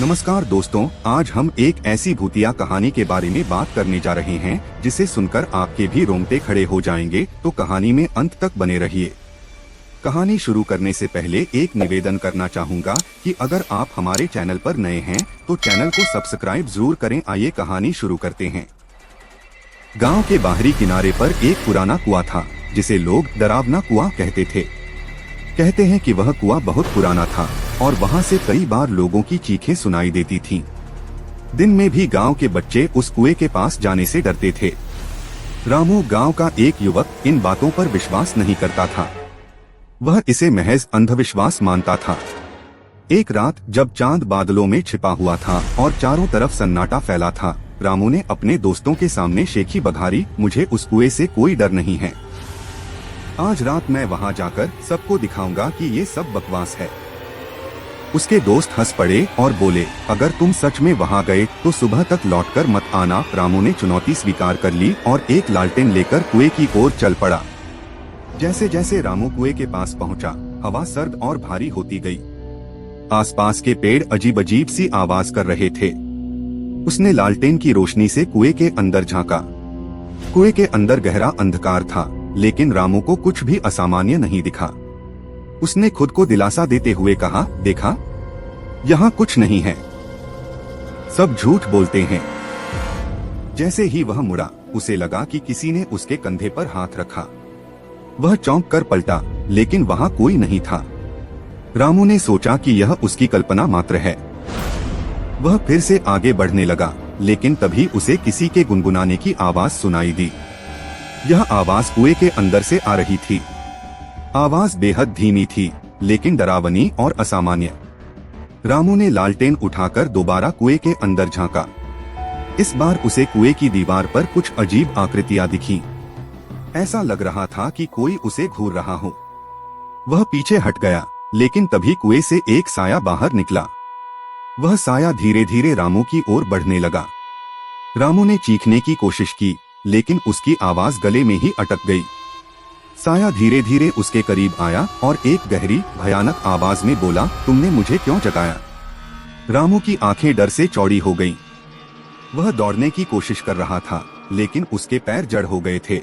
नमस्कार दोस्तों, आज हम एक ऐसी भूतिया कहानी के बारे में बात करने जा रहे हैं जिसे सुनकर आपके भी रोंगटे खड़े हो जाएंगे। तो कहानी में अंत तक बने रहिए। कहानी शुरू करने से पहले एक निवेदन करना चाहूँगा कि अगर आप हमारे चैनल पर नए हैं तो चैनल को सब्सक्राइब जरूर करें। आइए कहानी शुरू करते हैं। गाँव के बाहरी किनारे पर एक पुराना कुआं था जिसे लोग डरावना कुआं कहते थे। कहते हैं कि वह कुआं बहुत पुराना था और वहां से कई बार लोगों की चीखें सुनाई देती थीं। दिन में भी गांव के बच्चे उस कुएं के पास जाने से डरते थे। रामू गांव का एक युवक इन बातों पर विश्वास नहीं करता था। वह इसे महज अंधविश्वास मानता था। एक रात जब चांद बादलों में छिपा हुआ था और चारों तरफ सन्नाटा फैला था, रामू ने अपने दोस्तों के सामने शेखी बघारी, मुझे उस कुएं से कोई डर नहीं है। आज रात मैं वहां जाकर सबको दिखाऊंगा कि ये सब बकवास है। उसके दोस्त हंस पड़े और बोले, अगर तुम सच में वहां गए तो सुबह तक लौटकर मत आना। रामू ने चुनौती स्वीकार कर ली और एक लालटेन लेकर कुएं की ओर चल पड़ा। जैसे जैसे रामू कुएं के पास पहुंचा, हवा सर्द और भारी होती गई। आसपास के पेड़ अजीब अजीब सी आवाज कर रहे थे। उसने लालटेन की रोशनी से कुएं के अंदर झांका। कुएं के अंदर गहरा अंधकार था, लेकिन रामू को कुछ भी असामान्य नहीं दिखा। उसने खुद को दिलासा देते हुए कहा, देखा, यहाँ कुछ नहीं है, सब झूठ बोलते हैं। जैसे ही वह मुड़ा, उसे लगा कि किसी ने उसके कंधे पर हाथ रखा। वह चौंक कर पलटा, लेकिन वहाँ कोई नहीं था। रामू ने सोचा कि यह उसकी कल्पना मात्र है। वह फिर से आगे बढ़ने लगा, लेकिन तभी उसे किसी के गुनगुनाने की आवाज सुनाई दी। यह आवाज कुएं के अंदर से आ रही थी। आवाज बेहद धीमी थी, लेकिन डरावनी और असामान्य। रामू ने लालटेन उठाकर दोबारा कुएं के अंदर झांका। इस बार उसे कुएं की दीवार पर कुछ अजीब आकृतियां दिखीं। ऐसा लग रहा था कि कोई उसे घूर रहा हो। वह पीछे हट गया, लेकिन तभी कुएं से एक साया बाहर निकला। वह साया धीरे धीरे रामू की ओर बढ़ने लगा। रामू ने चीखने की कोशिश की, लेकिन उसकी आवाज गले में ही अटक गई। साया धीरे धीरे उसके करीब आया और एक गहरी भयानक आवाज में बोला, तुमने मुझे क्यों जगाया? रामू की आंखें डर से चौड़ी हो गईं। वह दौड़ने की कोशिश कर रहा था, लेकिन उसके पैर जड़ हो गए थे।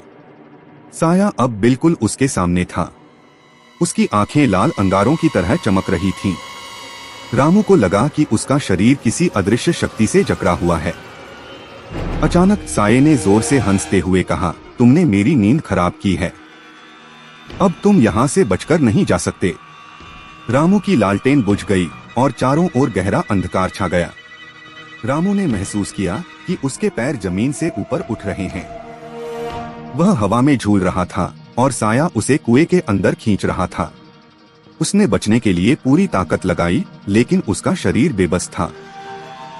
साया अब बिल्कुल उसके सामने था। उसकी आंखें लाल अंगारों की तरह चमक रही थीं। रामू को लगा कि उसका शरीर किसी अदृश्य शक्ति से जकड़ा हुआ है। अचानक साये ने जोर से हंसते हुए कहा, तुमने मेरी नींद खराब की है, अब तुम यहाँ से बचकर नहीं जा सकते। रामू की लालटेन बुझ गई और चारों ओर गहरा अंधकार छा गया। रामू ने महसूस किया कि उसके पैर जमीन से ऊपर उठ रहे हैं। वह हवा में झूल रहा था और साया उसे कुएं के अंदर खींच रहा था। उसने बचने के लिए पूरी ताकत लगाई, लेकिन उसका शरीर बेबस था।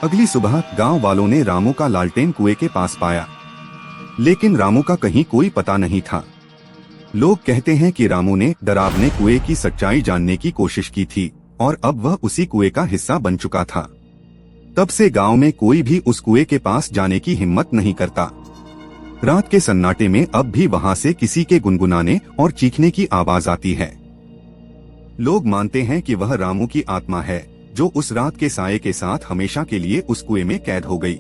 अगली सुबह गांव वालों ने रामू का लालटेन कुएं के पास पाया, लेकिन रामू का कहीं कोई पता नहीं था। लोग कहते हैं कि रामू ने डरावने कुएं की सच्चाई जानने की कोशिश की थी और अब वह उसी कुएं का हिस्सा बन चुका था। तब से गांव में कोई भी उस कुएं के पास जाने की हिम्मत नहीं करता। रात के सन्नाटे में अब भी वहां से किसी के गुनगुनाने और चीखने की आवाज आती है। लोग मानते हैं कि वह रामू की आत्मा है, जो उस रात के साये के साथ हमेशा के लिए उस कुएं में कैद हो गई।